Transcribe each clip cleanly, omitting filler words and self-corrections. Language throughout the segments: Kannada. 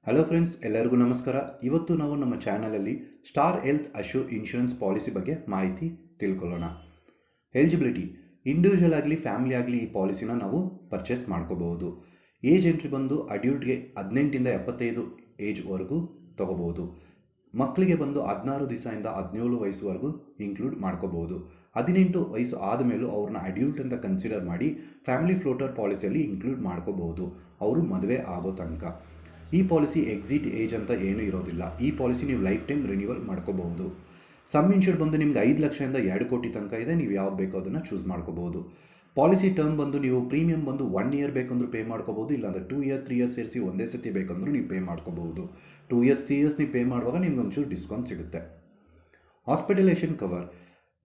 ಹಲೋ ಫ್ರೆಂಡ್ಸ್, ಎಲ್ಲರಿಗೂ ನಮಸ್ಕಾರ. ಇವತ್ತು ನಾವು ನಮ್ಮ ಚಾನಲಲ್ಲಿ star health assure insurance policy ಬಗ್ಗೆ ಮಾಹಿತಿ ತಿಳ್ಕೊಳ್ಳೋಣ. ಎಲಿಜಿಬಿಲಿಟಿ: ಇಂಡಿವಿಜುವಲ್ ಆಗಲಿ ಫ್ಯಾಮಿಲಿ ಆಗಲಿ ಈ ಪಾಲಿಸಿನ ನಾವು ಪರ್ಚೇಸ್ ಮಾಡ್ಕೋಬಹುದು. ಏಜ್ ಎಂಟ್ರಿ ಬಂದು ಅಡ್ಯೂಲ್ಟ್ಗೆ 18ಇಂದ 75 ಏಜ್ವರೆಗೂ ತೊಗೋಬೋದು. ಮಕ್ಕಳಿಗೆ ಬಂದು 16 ದಿವಸದಿಂದ 17 ವಯಸ್ಸುವರೆಗೂ ಇನ್ಕ್ಲೂಡ್ ಮಾಡ್ಕೋಬಹುದು. 18 ವಯಸ್ಸು ಆದಮೇಲೂ ಅವ್ರನ್ನ ಅಡ್ಯೂಲ್ಟ್ ಅಂತ ಕನ್ಸಿಡರ್ ಮಾಡಿ ಫ್ಯಾಮಿಲಿ ಫ್ಲೋಟರ್ ಪಾಲಿಸಿಯಲ್ಲಿ ಇನ್ಕ್ಲೂಡ್ ಮಾಡ್ಕೋಬಹುದು, ಅವರು ಮದುವೆ ಆಗೋ ತನಕ. ಈ ಪಾಲಿಸಿ ಎಕ್ಸಿಟ್ ಏಜ್ ಅಂತ ಏನೂ ಇರೋದಿಲ್ಲ. ಈ ಪಾಲಿಸಿ ನೀವು ಲೈಫ್ ಟೈಮ್ ರಿನ್ಯೂವಲ್ ಮಾಡ್ಕೋಬಹುದು. ಸಮ್ ಇನ್ಶೂರ್ಡ್ ಬಂದು ನಿಮ್ಗೆ 5 ಲಕ್ಷದಿಂದ 2 ಕೋಟಿ ತನಕ ಇದೆ. ನೀವು ಯಾವ್ದು ಬೇಕೋ ಅದನ್ನು ಚೂಸ್ ಮಾಡ್ಕೋಬಹುದು. ಪಾಲಿಸಿ ಟರ್ಮ್ ಬಂದು ನೀವು ಪ್ರೀಮಿಯಂ ಬಂದು 1 ಇಯರ್ ಬೇಕಂದ್ರೂ ಪೇ ಮಾಡ್ಕೋಬಹುದು, ಇಲ್ಲಾಂದರೆ 2 ಇಯರ್ 3 ಇಯರ್ಸ್ ಸೇರಿಸಿ ಒಂದೇ ಸತಿ ಬೇಕಂದ್ರೂ ನೀವು ಪೇ ಮಾಡ್ಕೋಬಹುದು. 2 ಇಯರ್ಸ್ 3 ಇಯರ್ಸ್ ನೀವು ಪೇ ಮಾಡುವಾಗ ನಿಮ್ಗೆ ಒಂಚೂರು ಡಿಸ್ಕೌಂಟ್ ಸಿಗುತ್ತೆ. ಹಾಸ್ಪಿಟಲೇಷನ್ ಕವರ್: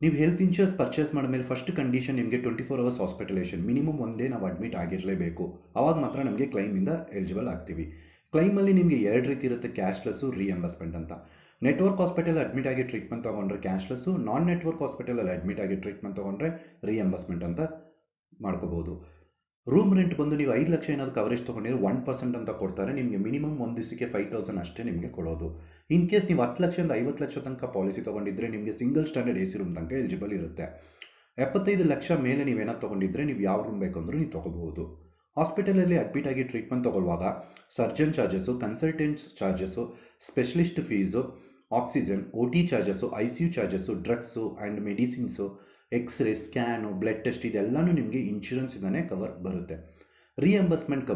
ನೀವು ಹೆಲ್ತ್ ಇನ್ಶೂರೆನ್ಸ್ ಪರ್ಚೇಸ್ ಮಾಡಿದ್ಮೇಲೆ ಫಸ್ಟ್ ಕಂಡೀಷನ್ ನಿಮಗೆ 24 ಅವರ್ಸ್ ಹಾಸ್ಪಿಟಲೇಷನ್, ಮಿನಿಮಮ್ 1 ಡೇ ನಾವು ಅಡ್ಮಿಟ್ ಆಗಿರಲೇಬೇಕು. ಆವಾಗ ಮಾತ್ರ ನಮಗೆ ಕ್ಲೈಮಿಂದ ಎಲಿಜಿಬಲ್ ಆಗ್ತೀವಿ. ಕ್ಲೈಮಲ್ಲಿ ನಿಮಗೆ 2 ರೀತಿ ಇರುತ್ತೆ: ಕ್ಯಾಶ್ಲೆಸ್ಸು, ರಿಎಂಬರ್ಸ್ಮೆಂಟ್ ಅಂತ. ನೆಟ್ವರ್ಕ್ ಹಾಸ್ಪಿಟಲ್ ಅಡ್ಮಿಟ್ ಆಗಿ ಟ್ರೀಟ್ಮೆಂಟ್ ತೊಗೊಂಡ್ರೆ ಕ್ಯಾಶ್ಲೆಸ್ಸು, ನಾನ್ ನೆಟ್ವರ್ಕ್ ಹಾಸ್ಪಿಟಲಲ್ಲಿ ಅಡ್ಮಿಟ್ ಆಗಿ ಟ್ರೀಟ್ಮೆಂಟ್ ತೊಗೊಂಡ್ರೆ ರಿಎಂಬರ್ಸ್ಮೆಂಟ್ ಅಂತ ಮಾಡ್ಕೋಬೋದು. ರೂಮ್ ರೆಂಟ್ ಬಂದು ನೀವು 5 ಲಕ್ಷ ಏನಾದರೂ ಕವರೇಜ್ ತೊಗೊಂಡಿದ್ರೆ 1% ಅಂತ ಕೊಡ್ತಾರೆ. ನಿಮಗೆ ಮಿನಿಮಮ್ ಒಂದು ದಿವಸಕ್ಕೆ 5,000 ಅಷ್ಟೇ ನಿಮಗೆ ಕೊಡೋದು. ಇನ್ ಕೇಸ್ ನೀವು 10 ಲಕ್ಷದಿಂದ 50 ಲಕ್ಷ ತನಕ ಪಾಲಿಸಿ ತೊಗೊಂಡಿದ್ರೆ ನಿಮಗೆ ಸಿಂಗಲ್ ಸ್ಟ್ಯಾಂಡರ್ಡ್ AC ರೂಮ್ ತನಕ ಎಲಿಜಿಬಲ್ ಇರುತ್ತೆ. 75 ಲಕ್ಷ ಮೇಲೆ ನೀವೇನಾದ್ರು ತೊಗೊಂಡಿದ್ರೆ ನೀವು ಯಾವ ರೂಮ್ ಬೇಕಂದ್ರೂ ನೀವು ತೊಗೋಬಹುದು. ಹಾಸ್ಪಿಟಲಲ್ಲಿ ಅಡ್ಮಿಟ್ ಆಗಿ ಟ್ರೀಟ್ಮೆಂಟ್ ತೊಗೊಳ್ಳುವಾಗ surgeon charges, consultants charges, specialist fees, oxygen, OT charges, ICU charges, drugs and medicines, x-ray, scan, blood test ಇದೆಲ್ಲನೂ ನಿಮಗೆ ಇನ್ಶೂರೆನ್ಸಿಂದನೇ ಕವರ್ ಬರುತ್ತೆ. ರಿಯಂಬರ್ಸ್ಮೆಂಟ್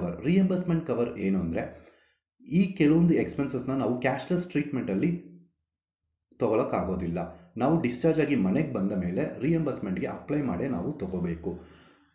ಕವರ್ ಏನು ಅಂದರೆ, ಈ ಕೆಲವೊಂದು ಎಕ್ಸ್ಪೆನ್ಸಸ್ನ ನಾವು ಕ್ಯಾಶ್ಲೆಸ್ ಟ್ರೀಟ್ಮೆಂಟಲ್ಲಿ ತೊಗೊಳಕ್ಕಾಗೋದಿಲ್ಲ. ನಾವು ಡಿಸ್ಚಾರ್ಜ್ ಆಗಿ ಮನೆಗೆ ಬಂದ ಮೇಲೆ ರಿಯಂಬರ್ಸ್ಮೆಂಟ್ಗೆ ಅಪ್ಲೈ ಮಾಡೇ ನಾವು ತೊಗೋಬೇಕು.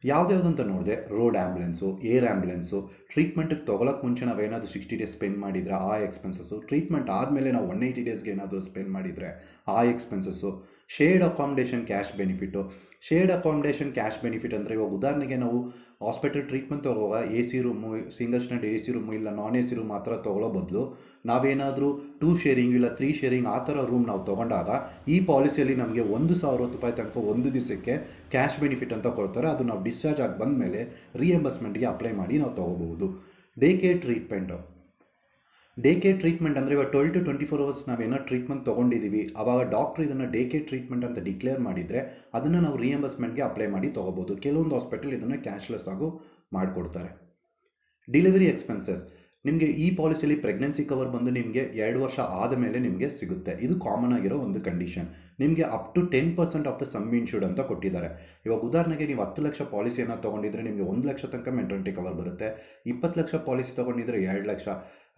ಯಾವುದ್ಯಾವುದಂತ ನೋಡಿದೆ, ರೋಡ್ ಆ್ಯಂಬುಲೆನ್ಸು, ಏರ್ ಆ್ಯಂಬುಲೆನ್ಸು, ಟ್ರೀಟ್ಮೆಂಟಿಗೆ ತೊಗೊಳಕ್ಕೆ ಮುಂಚೆ ನಾವೇನಾದರೂ 60 ಡೇಸ್ ಸ್ಪೆಂಡ್ ಮಾಡಿದರೆ ಆ ಎಕ್ಸ್ಪೆನ್ಸಸ್ಸು, ಟ್ರೀಟ್ಮೆಂಟ್ ಆದಮೇಲೆ ನಾವು 180 ಡೇಸ್ಗೆ ಏನಾದರೂ ಸ್ಪೆಂಡ್ ಮಾಡಿದರೆ ಆ expenses, shared accommodation cash benefit. Shared accommodation cash benefit ಅಂದರೆ, ಇವಾಗ ಉದಾಹರಣೆಗೆ ನಾವು ಹಾಸ್ಪಿಟಲ್ ಟ್ರೀಟ್ಮೆಂಟ್ ತೊಗೊಳ್ಳುವಾಗ AC room, single standard AC room ಇಲ್ಲ ನಾನ್ AC ರೂಮ್ ಆ ಥರ ತೊಗೊಳ್ಳೋ ಬದಲು ನಾವೇನಾದರೂ 2 ಶೇರಿಂಗ್ ಇಲ್ಲ 3 ಶೇರಿಂಗ್ ಆ ಥರ ರೂಮ್ ನಾವು ತೊಗೊಂಡಾಗ ಈ ಪಾಲಿಸಿಯಲ್ಲಿ ನಮಗೆ 1,060 ರೂಪಾಯಿ ತನಕ ಒಂದು ದಿವಸಕ್ಕೆ ಕ್ಯಾಶ್ ಬೆನಿಫಿಟ್ ಅಂತ ಕೊಡ್ತಾರೆ. ಅದು ನಾವು ಡಿಸ್ಚಾರ್ಜ್ ಆಗಿ ಬಂದ ಮೇಲೆ ರಿಯಂಬರ್ಸ್ಮೆಂಟ್ಗೆ ಅಪ್ಲೈ ಮಾಡಿ ನಾವು ತೊಗೋಬಹುದು. ಡೇ ಕೇರ್ ಟ್ರೀಟ್ಮೆಂಟ್ ಅಂದರೆ ಇವಾಗ 12 to 24 ಅವರ್ಸ್ ನಾವೇನೋ ಟ್ರೀಟ್ಮೆಂಟ್ ತೊಗೊಂಡಿದ್ದೀವಿ, ಆವಾಗ ಡಾಕ್ಟ್ರು ಇದನ್ನು ಡೇ ಕೇರ್ ಟ್ರೀಟ್ಮೆಂಟ್ ಅಂತ ಡಿಕ್ಲೇರ್ ಮಾಡಿದರೆ ಅದನ್ನು ನಾವು ರಿಯಂಬರ್ಸ್ಮೆಂಟ್ಗೆ ಅಪ್ಲೈ ಮಾಡಿ ತೊಗೋಬೋದು. ಕೆಲವೊಂದು ಹಾಸ್ಪಿಟಲ್ ಇದನ್ನು ಕ್ಯಾಶ್ಲೆಸ್ ಆಗು ಮಾಡಿಕೊಡ್ತಾರೆ. ಡೆಲಿವರಿ ಎಕ್ಸ್ಪೆನ್ಸಸ್: ನಿಮಗೆ ಈ ಪಾಲಿಸಿಯಲ್ಲಿ ಪ್ರೆಗ್ನೆನ್ಸಿ ಕವರ್ ಬಂದು ನಿಮಗೆ 2 ವರ್ಷ ಆದ ಮೇಲೆ ನಿಮಗೆ ಸಿಗುತ್ತೆ. ಇದು ಕಾಮನ್ ಆಗಿರೋ ಒಂದು ಕಂಡೀಷನ್. ನಿಮಗೆ up to 10% of the sum insured ಅಂತ ಕೊಟ್ಟಿದ್ದಾರೆ. ಇವಾಗ ಉದಾಹರಣೆಗೆ ನೀವು 10 ಲಕ್ಷ ಪಾಲಿಸಿಯನ್ನು ತೊಗೊಂಡಿದ್ರೆ ನಿಮಗೆ 1 ಲಕ್ಷ ತನಕ ಮೆಟರ್ನಿಟಿ ಕವರ್ ಬರುತ್ತೆ. 20 ಲಕ್ಷ ಪಾಲಿಸಿ ತೊಗೊಂಡಿದ್ರೆ 2 ಲಕ್ಷ,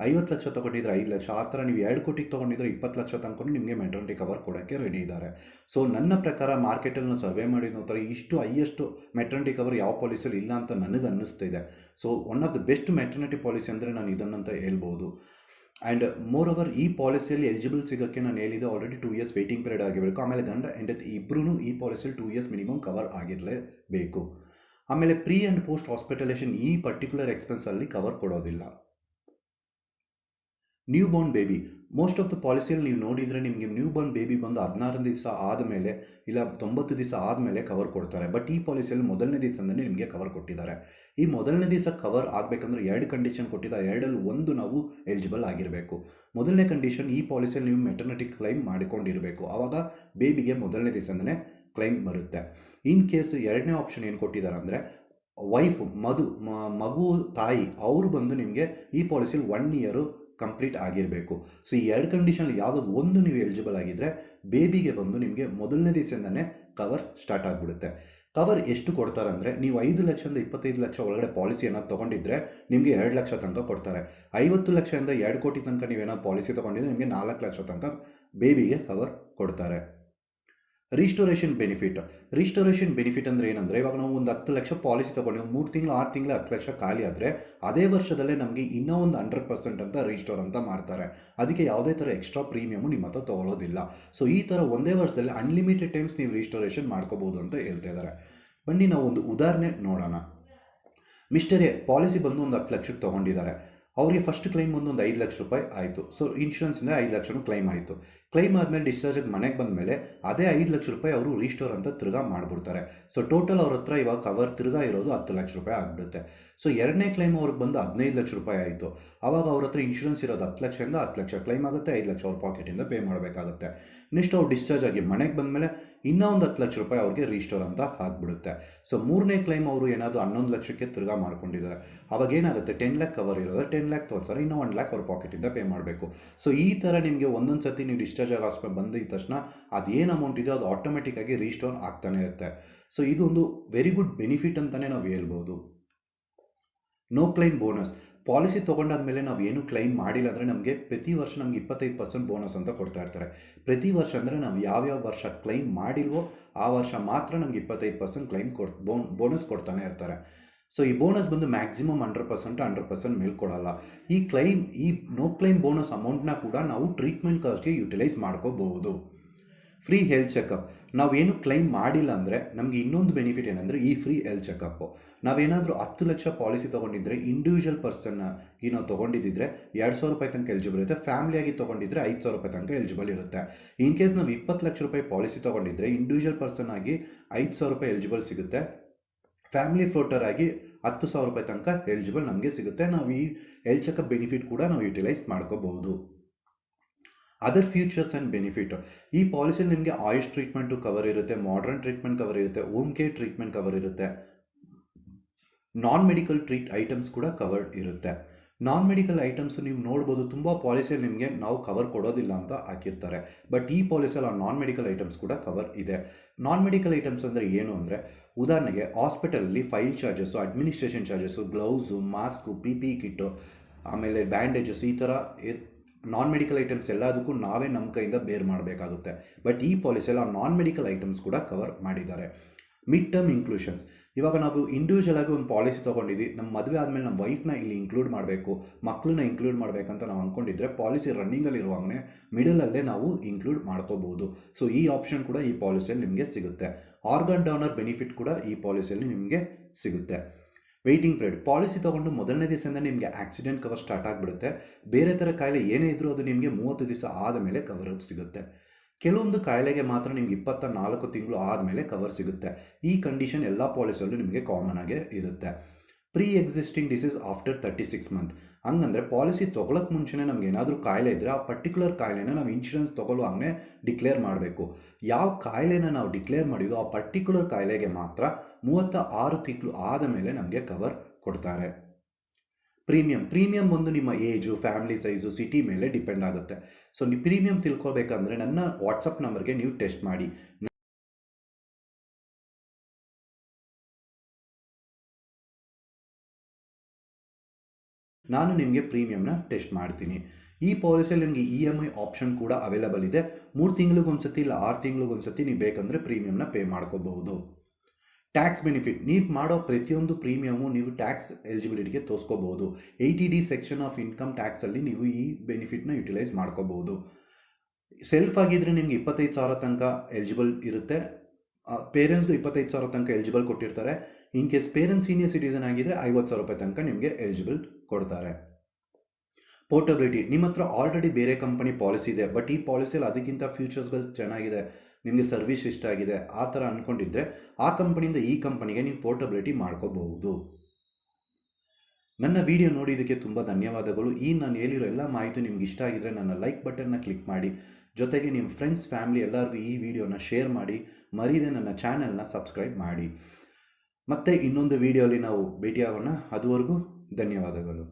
50 ಲಕ್ಷ ತೊಗೊಂಡಿದ್ರೆ 5 ಲಕ್ಷ, ಆ ಥರ ನೀವು 2 ಕೋಟಿಗೆ ತೊಗೊಂಡಿದ್ರೆ 20 ಲಕ್ಷ ತನಕ ನಿಮಗೆ ಮೆಟರ್ನಿಟಿ ಕವರ್ ಕೊಡೋಕ್ಕೆ ರೆಡಿ ಇದ್ದಾರೆ. ಸೊ ನನ್ನ ಪ್ರಕಾರ ಮಾರ್ಕೆಟಲ್ಲಿ ಸರ್ವೆ ಮಾಡಿದ ನಂತರ ಇಷ್ಟು ಹೈಯೆಸ್ಟ್ ಮೆಟರ್ನಿಟಿ ಕವರ್ ಯಾವ ಪಾಲಿಸಿಯಲ್ಲಿ ಇಲ್ಲ ಅಂತ ನನಗೆ ಅನ್ನಿಸ್ತಾ ಇದೆ. So one of the best maternity policy ಅಂದರೆ ನಾನು ಇದನ್ನಂತ ಹೇಳ್ಬೋದು. ಆ್ಯಂಡ್ ಮೋರ್ ಓವರ್ ಈ ಪಾಲಿಸಿಯಲ್ಲಿ ಎಲಿಜಿಬಲ್ ಸಿಗೋಕ್ಕೆ ನಾನು ಹೇಳಿದೆ ಆಲ್ರೆಡಿ 2 ಇಯರ್ಸ್ ವೇಟಿಂಗ್ ಪೀರಿಯಡ್ ಆಗಿರಬೇಕು. ಆಮೇಲೆ ಗಂಡ ಹೆಂಡತಿ ಇಬ್ಬರೂ ಈ ಪಾಲಿಸಿಯಲ್ಲಿ 2 ಇಯರ್ಸ್ ಮಿನಿಮಮ್ ಕವರ್ ಆಗಿರಲೇಬೇಕು. ಆಮೇಲೆ ಪ್ರೀ ಆ್ಯಂಡ್ ಪೋಸ್ಟ್ ಹಾಸ್ಪಿಟಲೇಷನ್ ಈ ಪರ್ಟಿಕ್ಯುಲರ್ ಎಕ್ಸ್ಪೆನ್ಸಲ್ಲಿ ಕವರ್ ಕೊಡೋದಿಲ್ಲ. New born baby: most of the ಪಾಲಿಸಿಯಲ್ಲಿ ನೀವು ನೋಡಿದರೆ ನಿಮಗೆ ನ್ಯೂ ಬಾರ್ನ್ ಬೇಬಿ ಬಂದು 16 ದಿವಸ ಆದಮೇಲೆ ಇಲ್ಲ 90 ದಿವಸ ಆದಮೇಲೆ ಕವರ್ ಕೊಡ್ತಾರೆ. ಬಟ್ ಈ ಪಾಲಿಸಿಯಲ್ಲಿ ಮೊದಲನೇ ದಿವಸದಿಂದಲೇ ನಿಮಗೆ ಕವರ್ ಕೊಟ್ಟಿದ್ದಾರೆ. ಈ ಮೊದಲನೇ ದಿವಸ ಕವರ್ ಆಗಬೇಕಂದ್ರೆ 2 ಕಂಡೀಷನ್ ಕೊಟ್ಟಿದ್ದಾರೆ. 2ರಲ್ಲಿ 1 ನಾವು ಎಲಿಜಿಬಲ್ ಆಗಿರಬೇಕು. ಮೊದಲನೇ ಕಂಡೀಷನ್, ಈ ಪಾಲಿಸಿಯಲ್ಲಿ ನೀವು ಮೆಟರ್ನಿಟಿ ಕ್ಲೈಮ್ ಮಾಡಿಕೊಂಡಿರಬೇಕು. ಆವಾಗ ಬೇಬಿಗೆ ಮೊದಲನೇ ದಿವಸದಿಂದಲೇ ಕ್ಲೈಮ್ ಬರುತ್ತೆ. ಇನ್ ಕೇಸ್ 2ನೇ ಆಪ್ಷನ್ ಏನು ಕೊಟ್ಟಿದ್ದಾರೆ ಅಂದರೆ, ವೈಫ್ ಮಗು ತಾಯಿ ಅವರು ಬಂದು ನಿಮಗೆ ಈ ಪಾಲಿಸಿಯಲ್ಲಿ 1 ಇಯರು ಕಂಪ್ಲೀಟ್ ಆಗಿರಬೇಕು. ಸೊ ಈ 2 ಕಂಡೀಷನಲ್ಲಿ ಯಾವುದಾದ್ರು ಒಂದು ನೀವು ಎಲಿಜಿಬಲ್ ಆಗಿದ್ದರೆ ಬೇಬಿಗೆ ಬಂದು ನಿಮಗೆ ಮೊದಲನೇ ದಿವಸದಿಂದನೇ ಕವರ್ ಸ್ಟಾರ್ಟ್ ಆಗಿಬಿಡುತ್ತೆ. ಕವರ್ ಎಷ್ಟು ಕೊಡ್ತಾರೆ ಅಂದರೆ, ನೀವು 5 ಲಕ್ಷದಿಂದ 25 ಲಕ್ಷ ಒಳಗಡೆ ಪಾಲಿಸಿ ಏನಾದ್ರು ತೊಗೊಂಡಿದ್ರೆ ನಿಮಗೆ 2 ಲಕ್ಷ ತನಕ ಕೊಡ್ತಾರೆ. 50 ಲಕ್ಷದಿಂದ 2 ಕೋಟಿ ತನಕ ನೀವೇನಾದ್ರು ಪಾಲಿಸಿ ತೊಗೊಂಡಿದ್ರೆ ನಿಮಗೆ 4 ಲಕ್ಷ ತನಕ ಬೇಬಿಗೆ ಕವರ್ ಕೊಡ್ತಾರೆ. ರಿಸ್ಟೋರೇಷನ್ ಬೆನಿಫಿಟ್ ಅಂದರೆ ಏನಂದರೆ, ಇವಾಗ ನಾವು ಒಂದು 10 ಲಕ್ಷ ಪಾಲಿಸಿ ತೊಗೊಂಡು 3 ತಿಂಗಳು 6 ತಿಂಗಳು 10 ಲಕ್ಷ ಖಾಲಿ ಆದರೆ ಅದೇ ವರ್ಷದಲ್ಲೇ ನಮಗೆ ಇನ್ನೂ ಒಂದು 100% ಅಂತ ರಿಸ್ಟೋರ್ ಅಂತ ಮಾಡ್ತಾರೆ. ಅದಕ್ಕೆ ಯಾವುದೇ ಥರ ಎಕ್ಸ್ಟ್ರಾ ಪ್ರೀಮಿಯಮು ನಿಮ್ಮ ಹತ್ರ ತೊಗೊಳ್ಳೋದಿಲ್ಲ. ಸೊ ಈ ಥರ ಒಂದೇ ವರ್ಷದಲ್ಲಿ ಅನ್ಲಿಮಿಟೆಡ್ ಟೈಮ್ಸ್ ನೀವು ರಿಸ್ಟೋರೇಷನ್ ಮಾಡ್ಕೋಬೋದು ಅಂತ ಹೇಳ್ತಾ ಇದ್ದಾರೆ. ಬನ್ನಿ ನಾವು ಒಂದು ಉದಾಹರಣೆ ನೋಡೋಣ. ಮಿಸ್ಟರ್ ಎ ಪಾಲಿಸಿ ಬಂದು ಒಂದು 10 ಲಕ್ಷಕ್ಕೆ ತೊಗೊಂಡಿದ್ದಾರೆ. ಅವರಿಗೆ ಫಸ್ಟ್ ಕ್ಲೈಮ್ ಒಂದು 5 ಲಕ್ಷ ರೂಪಾಯಿ ಆಯಿತು. ಸೊ ಇನ್ಶೂರೆನ್ಸಿಂದ 5 ಲಕ್ಷನೂ ಕ್ಲೈಮ್ ಆಯಿತು. ಕ್ಲೈಮ್ ಆದಮೇಲೆ ಡಿಸ್ಚಾರ್ಜ್ ಆಗಿ ಮನೆಗೆ ಬಂದಮೇಲೆ ಅದೇ 5 ಲಕ್ಷ ರೂಪಾಯಿ ಅವರು ರೀಸ್ಟೋರ್ ಅಂತ ತಿರ್ಗಾ ಮಾಡಿಬಿಡ್ತಾರೆ. ಸೊ ಟೋಟಲ್ ಅವ್ರ ಹತ್ರ ಇವಾಗ ಕವರ್ ತಿರ್ಗಾ ಇರೋದು 10 ಲಕ್ಷ ರೂಪಾಯಿ ಆಗಿಬಿಡುತ್ತೆ. ಸೊ ಎರಡನೇ ಕ್ಲೈಮ್ ಅವ್ರಿಗೆ ಬಂದು 15 ಲಕ್ಷ ರೂಪಾಯಿ ಆಯಿತು. ಆವಾಗ ಅವ್ರ ಹತ್ರ ಇನ್ಶೂರೆನ್ಸ್ ಇರೋದು 10 ಲಕ್ಷದಿಂದ 10 ಲಕ್ಷ ಕ್ಲೈಮ್ ಆಗುತ್ತೆ, 5 ಲಕ್ಷ ಅವ್ರ ಪಾಕೆಟಿಂದ ಪೇ ಮಾಡಬೇಕಾಗುತ್ತೆ. ನೆಕ್ಸ್ಟ್ ಅವ್ರು ಡಿಸ್ಚಾರ್ಜ್ ಆಗಿ ಮನೆಗೆ ಬಂದಮೇಲೆ ಇನ್ನೂ ಒಂದು 10 ಲಕ್ಷ ರೂಪಾಯಿ ಅವ್ರಿಗೆ ರೀಸ್ಟೋರ್ ಅಂತ ಆಗಿಬಿಡುತ್ತೆ. ಸೊ ಮೂರನೇ ಕ್ಲೈಮ್ ಅವರು ಏನಾದರೂ 11 ಲಕ್ಷಕ್ಕೆ ತಿರ್ಗಾ ಮಾಡ್ಕೊಂಡಿದ್ದಾರೆ. ಅವಾಗ ಏನಾಗುತ್ತೆ, 10 ಲ್ಯಾಕ್ ಕವರ್ ಇರೋದು 10 ಲ್ಯಾಕ್ ತೋರ್ತಾರೆ, ಇನ್ನೂ 1 ಲ್ಯಾಕ್ ಅವ್ರ ಪಾಕೆಟಿಂದ ಪೇ ಮಾಡಬೇಕು. ಸೊ ಈ ಥರ ನಿಮಗೆ ಒಂದೊಂದು ಸತಿ ನೀವು ಡಿಸ್ಚಾರ್ಜ್ ಆಗಿ ಹಾಸ್ಪಿಟಲ್ ಬಂದಿದ್ದ ತಕ್ಷಣ ಅದೇನು ಅಮೌಂಟ್ ಇದೆಯೋ ಅದು ಆಟೋಮೆಟಿಕ್ಕಾಗಿ ರೀಸ್ಟೋರ್ ಆಗ್ತಾನೆ ಇರುತ್ತೆ. ಸೊ ಇದೊಂದು ವೆರಿ ಗುಡ್ ಬೆನಿಫಿಟ್ ಅಂತಲೇ ನಾವು ಹೇಳ್ಬೋದು. No claim bonus. ಪಾಲಿಸಿ ತೊಗೊಂಡಾದ್ಮೇಲೆ ನಾವು ಏನು ಕ್ಲೈಮ್ ಮಾಡಿಲ್ಲ ಅಂದರೆ ನಮಗೆ ಪ್ರತಿ ವರ್ಷ ನಮಗೆ 25% ಬೋನಸ್ ಅಂತ ಕೊಡ್ತಾ ಇರ್ತಾರೆ. ಪ್ರತಿ ವರ್ಷ ಅಂದರೆ ನಾವು ಯಾವ್ಯಾವ ವರ್ಷ ಕ್ಲೈಮ್ ಮಾಡಿಲ್ವೋ ಆ ವರ್ಷ ಮಾತ್ರ ನಮಗೆ 25% ಕ್ಲೈಮ್ ಬೋನಸ್ ಕೊಡ್ತಾನೆ ಇರ್ತಾರೆ. ಸೊ ಈ ಬೋನಸ್ ಬಂದು ಮ್ಯಾಕ್ಸಿಮಮ್ 100% ಮೇಲೆ ಕೊಡಲ್ಲ. ಈ ನೋ ಕ್ಲೈಮ್ ಬೋನಸ್ ಅಮೌಂಟ್ನ ಕೂಡ ನಾವು ಟ್ರೀಟ್ಮೆಂಟ್ ಖರ್ಚಿಗೆ ಯುಟಿಲೈಸ್ ಮಾಡ್ಕೋಬಹುದು. Free health checkup. ನಾವೇನು ಕ್ಲೈಮ್ ಮಾಡಿಲ್ಲ ಅಂದರೆ ನಮಗೆ ಇನ್ನೊಂದು ಬೆನಿಫಿಟ್ ಏನಂದರೆ ಈ ಫ್ರೀ ಹೆಲ್ತ್ ಚೆಕಪ್ಪು. ನಾವೇನಾದರೂ 10 ಲಕ್ಷ ಪಾಲಿಸಿ ತೊಗೊಂಡಿದ್ರೆ ಇಂಡಿವಿಜುವಲ್ ಪರ್ಸನ್ನಾಗಿ ನಾವು ತೊಗೊಂಡಿದ್ದರೆ 2,000 ರೂಪಾಯಿ ತನಕ ಎಲಿಜಿಬಲ್ ಇರುತ್ತೆ. ಫ್ಯಾಮಿಲಿಯಾಗಿ ತೊಗೊಂಡಿದ್ರೆ 5,000 ರೂಪಾಯಿ ತನಕ ಎಲಿಜಿಬಲ್ ಇರುತ್ತೆ. ಇನ್ ಕೇಸ್ ನಾವು 20 ಲಕ್ಷ ರೂಪಾಯಿ ಪಾಲಿಸಿ ತೊಗೊಂಡಿದ್ರೆ ಇಂಡಿವಿಜುವಲ್ ಪರ್ಸನ್ ಆಗಿ 5,000 ರೂಪಾಯಿ ಎಲಿಜಿಬಲ್ ಸಿಗುತ್ತೆ. ಫ್ಯಾಮಿಲಿ ಫ್ಲೋಟರ್ ಆಗಿ 10,000 ರೂಪಾಯಿ ತನಕ ಎಲಿಜಿಬಲ್ ನಮಗೆ ಸಿಗುತ್ತೆ. ನಾವು ಈ ಹೆಲ್ತ್ ಚೆಕಪ್ ಬೆನಿಫಿಟ್ ಕೂಡ ನಾವು ಯುಟಿಲೈಸ್ ಮಾಡ್ಕೋಬಹುದು. Other features and benefit. ಈ ಪಾಲಿಸಿಯಲ್ಲಿ ನಿಮಗೆ ಆಯುಷ್ ಟ್ರೀಟ್ಮೆಂಟು ಕವರ್ ಇರುತ್ತೆ, ಮಾಡರ್ನ್ ಟ್ರೀಟ್ಮೆಂಟ್ ಕವರ್ ಇರುತ್ತೆ, ಹೋಮ್ ಕೇರ್ ಟ್ರೀಟ್ಮೆಂಟ್ ಕವರ್ ಇರುತ್ತೆ, ನಾನ್ ಮೆಡಿಕಲ್ ಐಟಮ್ಸ್ ಕೂಡ ಕವರ್ಡ್ ಇರುತ್ತೆ. ನಾನ್ ಮೆಡಿಕಲ್ ಐಟಮ್ಸ್ ನೀವು ನೋಡ್ಬೋದು, ತುಂಬ ಪಾಲಿಸಿಯಲ್ಲಿ ನಿಮಗೆ ನಾವು ಕವರ್ ಕೊಡೋದಿಲ್ಲ ಅಂತ ಹಾಕಿರ್ತಾರೆ. ಬಟ್ ಈ ಪಾಲಿಸಿಯಲ್ಲಿ ಆ ನಾನ್ ಮೆಡಿಕಲ್ ಐಟಮ್ಸ್ ಕೂಡ ಕವರ್ ಇದೆ. ನಾನ್ ಮೆಡಿಕಲ್ ಐಟಮ್ಸ್ ಅಂದರೆ ಏನು ಅಂದರೆ, ಉದಾಹರಣೆಗೆ ಹಾಸ್ಪಿಟಲಲ್ಲಿ file charges, administration charges, gloves, mask, PPE kit, ಆಮೇಲೆ ಬ್ಯಾಂಡೇಜಸ್, ಈ ಥರ ನಾನ್ ಮೆಡಿಕಲ್ ಐಟಮ್ಸ್ ಎಲ್ಲದಕ್ಕೂ ನಾವೇ ನಮ್ಮ ಕೈಯಿಂದ ಬೇರ್ ಮಾಡಬೇಕಾಗುತ್ತೆ. ಬಟ್ ಈ ಪಾಲಿಸಿಯಲ್ಲಿ ಆ ನಾನ್ ಮೆಡಿಕಲ್ ಐಟಮ್ಸ್ ಕೂಡ ಕವರ್ ಮಾಡಿದ್ದಾರೆ. Mid term inclusions. ಇವಾಗ ನಾವು ಇಂಡಿವಿಜುವಲ್ ಆಗಿ ಒಂದು ಪಾಲಿಸಿ ತೊಗೊಂಡಿದ್ವಿ, ನಮ್ಮ ಮದುವೆ ಆದಮೇಲೆ ನಮ್ಮ ವೈಫ್ನ ಇಲ್ಲಿ ಇನ್ಕ್ಲೂಡ್ ಮಾಡಬೇಕು, ಮಕ್ಕಳನ್ನ ಇನ್ಕ್ಲೂಡ್ ಮಾಡಬೇಕಂತ ನಾವು ಅಂದ್ಕೊಂಡಿದ್ರೆ ಪಾಲಿಸಿ ರನ್ನಿಂಗಲ್ಲಿ ಇರುವಾಗಲೇ ಮಿಡಲಲ್ಲೇ ನಾವು ಇನ್ಕ್ಲೂಡ್ ಮಾಡ್ಕೋಬಹುದು. ಸೊ ಈ ಆಪ್ಷನ್ ಕೂಡ ಈ ಪಾಲಿಸಿಯಲ್ಲಿ ನಿಮಗೆ ಸಿಗುತ್ತೆ. ಆರ್ಗನ್ ಡೋನರ್ ಬೆನಿಫಿಟ್ ಕೂಡ ಈ ಪಾಲಿಸಿಯಲ್ಲಿ ನಿಮಗೆ ಸಿಗುತ್ತೆ. Waiting period. ಪಾಲಿಸಿ ತೊಗೊಂಡು ಮೊದಲನೇ ದಿವಸದಿಂದ ನಿಮಗೆ ಆಕ್ಸಿಡೆಂಟ್ ಕವರ್ ಸ್ಟಾರ್ಟ್ ಆಗಿಬಿಡುತ್ತೆ. ಬೇರೆ ಥರ ಕಾಯಿಲೆ ಏನೇ ಇದ್ದರೂ ಅದು ನಿಮಗೆ 30 ದಿವಸ ಆದಮೇಲೆ ಕವರ್ ಸಿಗುತ್ತೆ. ಕೆಲವೊಂದು ಕಾಯಿಲೆಗೆ ಮಾತ್ರ ನಿಮ್ಗೆ 24 ತಿಂಗಳು ಆದಮೇಲೆ ಕವರ್ ಸಿಗುತ್ತೆ. ಈ ಕಂಡೀಷನ್ ಎಲ್ಲ ಪಾಲಿಸಿಯಲ್ಲೂ ನಿಮಗೆ ಕಾಮನ್ ಆಗೇ ಇರುತ್ತೆ. Pre existing disease after 36 month. ಹಂಗಂದರೆ ಪಾಲಿಸಿ ತೊಗೊಳಕ್ಕೆ ಮುಂಚೆನೇ ನಮ್ಗೆ ಏನಾದರೂ ಕಾಯಿಲೆ ಇದ್ದರೆ ಆ ಪರ್ಟಿಕ್ಯುಲರ್ ಕಾಯಿಲೆನ ನಾವು ಇನ್ಶೂರೆನ್ಸ್ ತೊಗೊಳ್ಳುವಾಗಲೇ ಡಿಕ್ಲೇರ್ ಮಾಡಬೇಕು. ಯಾವ ಕಾಯಿಲೆನ ನಾವು ಡಿಕ್ಲೇರ್ ಮಾಡಿದೋ ಆ ಪರ್ಟಿಕ್ಯುಲರ್ ಕಾಯಿಲೆಗೆ ಮಾತ್ರ 36 ತಿಂಗಳು ಆದ ಮೇಲೆ ನಮಗೆ ಕವರ್ ಕೊಡ್ತಾರೆ. ಪ್ರೀಮಿಯಂ ಒಂದು ನಿಮ್ಮ ಏಜು, ಫ್ಯಾಮಿಲಿ ಸೈಜು, ಸಿಟಿ ಮೇಲೆ ಡಿಪೆಂಡ್ ಆಗುತ್ತೆ. ಸೊ ನೀವು ಪ್ರೀಮಿಯಂ ತಿಳ್ಕೊಬೇಕಂದ್ರೆ ನನ್ನ ವಾಟ್ಸಪ್ ನಂಬರ್ಗೆ ನೀವು ಟೆಸ್ಟ್ ಮಾಡಿ. ನಾನು ನಿಮಗೆ ಪ್ರೀಮಿಯಂನ ಟೆಸ್ಟ್ ಮಾಡ್ತೀನಿ. ಈ ಪಾಲಿಸಿಯಲ್ಲಿ ನಿಮಗೆ EMI ಆಪ್ಷನ್ ಕೂಡ ಅವೈಲಬಲ್ ಇದೆ. 3 ತಿಂಗಳಿಗೊಂದ್ಸತಿ ಇಲ್ಲ 6 ತಿಂಗಳಿಗೊಂದ್ಸತಿ ನೀವು ಬೇಕಂದರೆ ಪ್ರೀಮಿಯಂನ ಪೇ ಮಾಡ್ಕೋಬಹುದು. Tax benefit. ನೀವು ಮಾಡೋ ಪ್ರತಿಯೊಂದು ಪ್ರೀಮಿಯಮು ನೀವು ಟ್ಯಾಕ್ಸ್ ಎಲಿಜಿಬಿಲಿಟಿಗೆ ತೋರಿಸ್ಕೋಬಹುದು. 80D ಸೆಕ್ಷನ್ ಆಫ್ ಇನ್ಕಮ್ ಟ್ಯಾಕ್ಸಲ್ಲಿ ನೀವು ಈ ಬೆನಿಫಿಟ್ನ ಯುಟಿಲೈಸ್ ಮಾಡ್ಕೋಬಹುದು. ಸೆಲ್ಫ್ ಆಗಿದ್ದರೆ ನಿಮಗೆ 25,000 ತನಕ ಎಲಿಜಿಬಲ್ ಇರುತ್ತೆ. ಪೇರೆಂಟ್ಸ್ದು 25,000 ತನಕ ಎಲಿಜಿಬಲ್ ಕೊಟ್ಟಿರ್ತಾರೆ. In case parents senior citizen ಆಗಿದ್ದರೆ 50,000 ರೂಪಾಯಿ ತನಕ ನಿಮಗೆ ಎಲಿಜಿಬಲ್ ಕೊಡ್ತಾರೆ. ಪೋರ್ಟಬಿಲಿಟಿ. ನಿಮ್ಮ ಹತ್ರ ಆಲ್ರೆಡಿ ಬೇರೆ ಕಂಪನಿ ಪಾಲಿಸಿ ಇದೆ, ಬಟ್ ಈ ಪಾಲಿಸಿಯಲ್ಲಿ ಅದಕ್ಕಿಂತ ಫ್ಯೂಚರ್ಸ್ಗಳು ಚೆನ್ನಾಗಿದೆ, ನಿಮಗೆ ಸರ್ವಿಸ್ ಇಷ್ಟ ಆಗಿದೆ, ಆ ಥರ ಅಂದ್ಕೊಂಡಿದ್ರೆ ಆ ಕಂಪನಿಯಿಂದ ಈ ಕಂಪನಿಗೆ ನೀವು ಪೋರ್ಟಬಿಲಿಟಿ ಮಾಡ್ಕೋಬಹುದು. ನನ್ನ ವಿಡಿಯೋ ನೋಡಿದ್ದಕ್ಕೆ ತುಂಬ ಧನ್ಯವಾದಗಳು. ನಾನು ಹೇಳಿರೋ ಎಲ್ಲ ಮಾಹಿತಿ ನಿಮ್ಗೆ ಇಷ್ಟ ಆಗಿದ್ರೆ ನನ್ನ ಲೈಕ್ ಬಟನ್ನ ಕ್ಲಿಕ್ ಮಾಡಿ, ಜೊತೆಗೆ ನಿಮ್ಮ ಫ್ರೆಂಡ್ಸ್, ಫ್ಯಾಮಿಲಿ ಎಲ್ಲರಿಗೂ ಈ ವಿಡಿಯೋನ ಶೇರ್ ಮಾಡಿ, ಮರೀದೆ ನನ್ನ ಚಾನೆಲ್ನ ಸಬ್ಸ್ಕ್ರೈಬ್ ಮಾಡಿ. ಮತ್ತೆ ಇನ್ನೊಂದು ವಿಡಿಯೋಲಿ ನಾವು ಭೇಟಿಯಾಗೋಣ. ಅದುವರೆಗೂ ಧನ್ಯವಾದಗಳು.